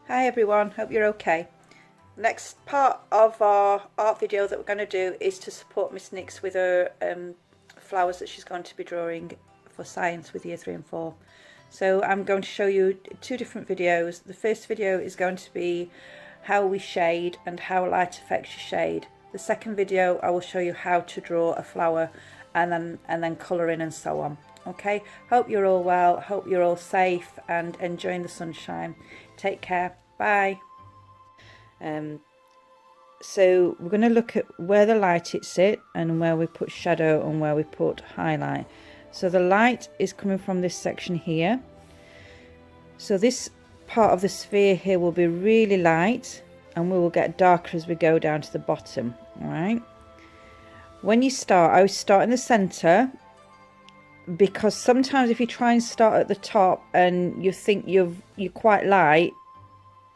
Hi everyone, hope you're okay. Next part of our art video that we're going to do is to support Miss Nix with her flowers that she's going to be drawing for science with year 3 and 4. So I'm going to show you two different videos. The first video is going to be how we shade and how light affects your shade. The second video I will show you how to draw a flower and then colour in and so on. Okay, hope you're all well, hope you're all safe and enjoying the sunshine. Take care, bye. So we're going to look at where the light hits it and where we put shadow and where we put highlight. So the light is coming from this section here. So this part of the sphere here will be really light and we will get darker as we go down to the bottom. All right. When you start, I would start in the center, because sometimes if you try and start at the top and you think you're quite light,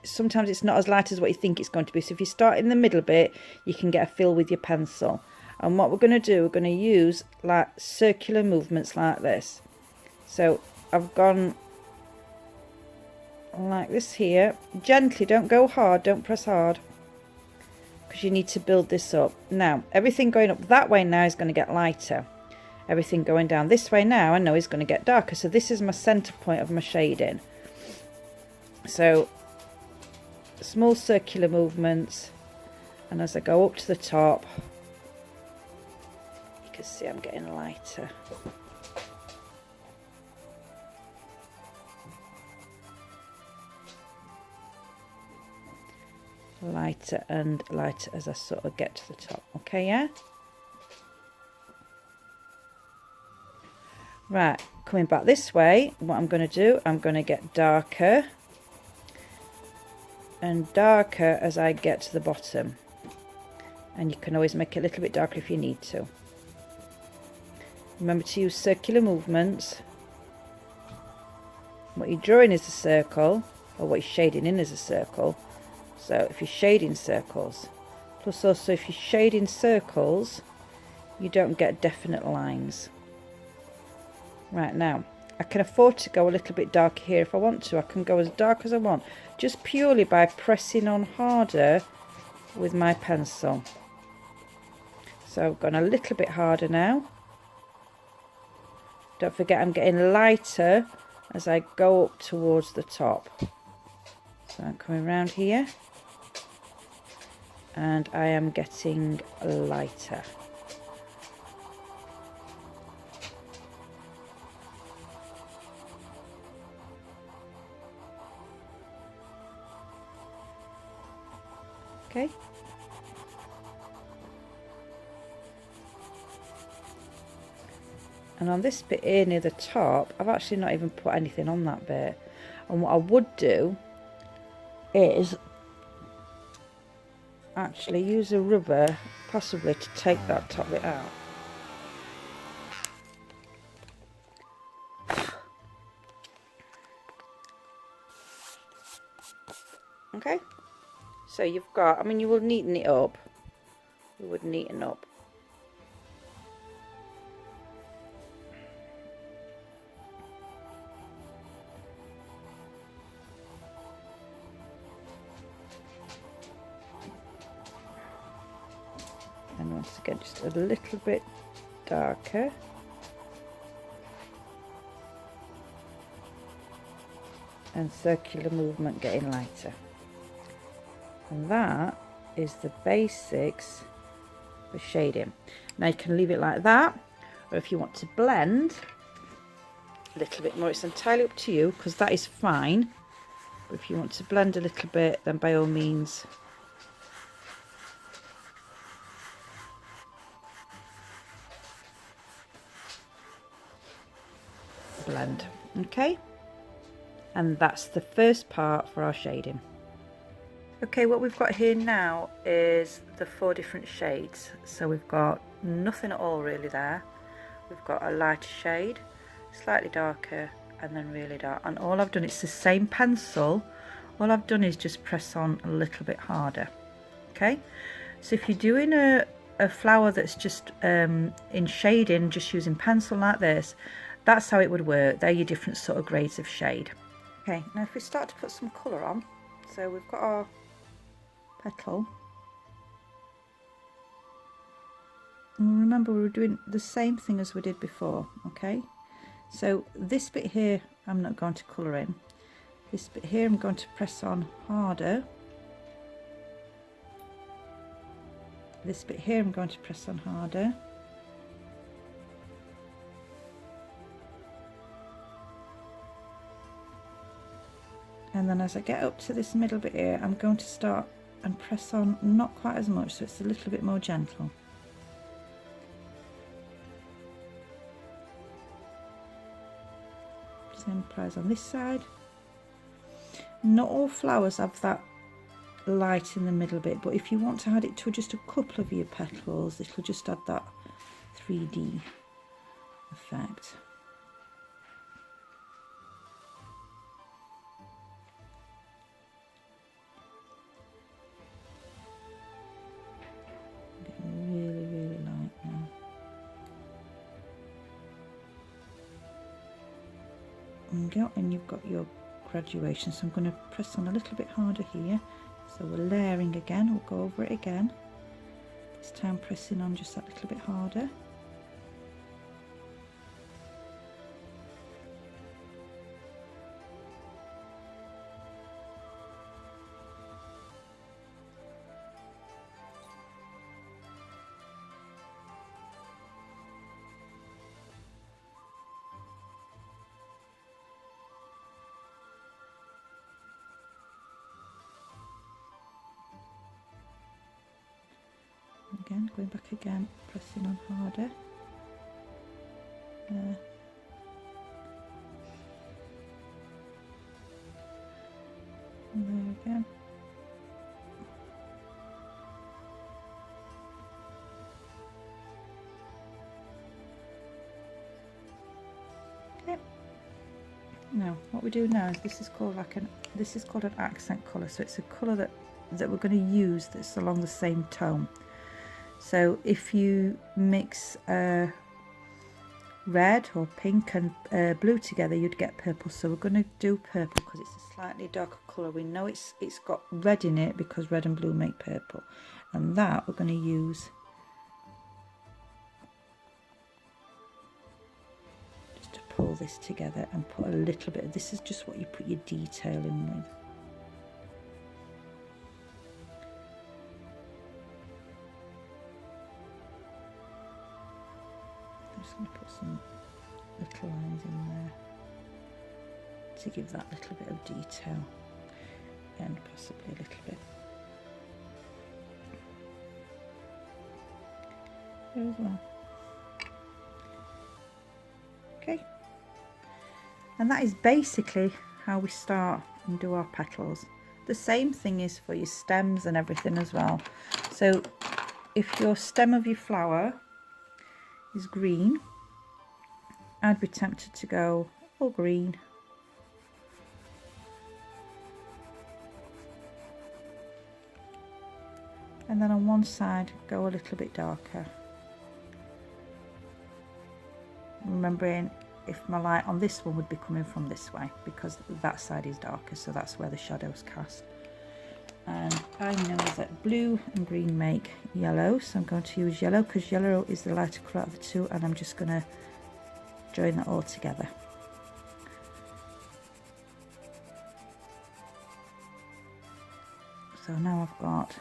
sometimes it's not as light as what you think it's going to be. So if you start in the middle bit, you can get a feel with your pencil. And what we're going to do, we're going to use like circular movements like this. So I've gone like this here, gently, don't go hard, don't press hard, because you need to build this up. Now everything going up that way now is going to get lighter. Everything going down this way now I know is going to get darker. So this is my center point of my shading. So small circular movements, and as I go up to the top you can see I'm getting lighter. Lighter and lighter as I sort of get to the top. Okay, yeah? Right, coming back this way, what I'm going to do, I'm going to get darker and darker as I get to the bottom, and you can always make it a little bit darker if you need to. Remember to use circular movements. What you're drawing is a circle, or what you're shading in is a circle. So if you're shading circles, plus also if you shade in circles, you don't get definite lines. Right, now I can afford to go a little bit darker here if I want to. I can go as dark as I want, just purely by pressing on harder with my pencil. So I've gone a little bit harder now. Don't forget I'm getting lighter as I go up towards the top. So I'm coming around here and I am getting lighter. Okay. And on this bit here near the top, I've actually not even put anything on that bit. And what I would do is actually use a rubber, possibly, to take that top bit out. Okay. So you've got, I mean, you will neaten it up. You would neaten up. And once again, just a little bit darker. And circular movement getting lighter. And that is the basics for shading. Now you can leave it like that, or if you want to blend a little bit more, it's entirely up to you, because that is fine. But if you want to blend a little bit, then by all means blend. Okay, and that's the first part for our shading. Okay, what we've got here now is the 4 different shades. So we've got nothing at all really there. We've got a lighter shade, slightly darker, and then really dark. And all I've done, it's the same pencil, all I've done is just press on a little bit harder. Okay, so if you're doing a flower that's just in shading, just using pencil like this, that's how it would work. They're your different sort of grades of shade. Okay, now if we start to put some colour on, So we've got our petal. And remember, we were doing the same thing as we did before, okay? So this bit here, I'm not going to colour in. This bit here, I'm going to press on harder. This bit here, I'm going to press on harder. And then as I get up to this middle bit here, I'm going to start and press on not quite as much, so it's a little bit more gentle. Same applies on this side. Not all flowers have that light in the middle bit, but if you want to add it to just a couple of your petals, it'll just add that 3D effect. Really light now. And you've got your graduation, so I'm going to press on a little bit harder here. So we're layering again, we'll go over it again. This time pressing on just that little bit harder. Again, going back again, pressing on harder. And there again. Okay. Now, what we do now is this is called an accent colour. So it's a colour that we're going to use that's along the same tone. So if you mix red or pink and blue together, you'd get purple. So we're going to do purple because it's a slightly darker colour. We know it's got red in it because red and blue make purple, and that we're going to use just to pull this together and put a little bit. This is just what you put your detail in with. I'm just going to put some little lines in there to give that little bit of detail, and possibly a little bit there as well. Okay, and that is basically how we start and do our petals. The same thing is for your stems and everything as well. So if your stem of your flower is green, I'd be tempted to go all green. And then on one side, go a little bit darker. Remembering if my light on this one would be coming from this way, because that side is darker, so that's where the shadows cast. And I know that blue and green make yellow, so I'm going to use yellow because yellow is the lighter colour of the two, and I'm just going to join that all together. So now I've got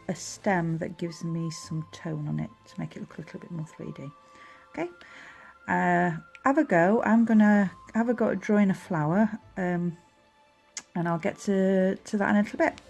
a stem that gives me some tone on it to make it look a little bit more 3D. Okay, have a go. I'm gonna have a go at drawing a flower, and I'll get to that in a little bit.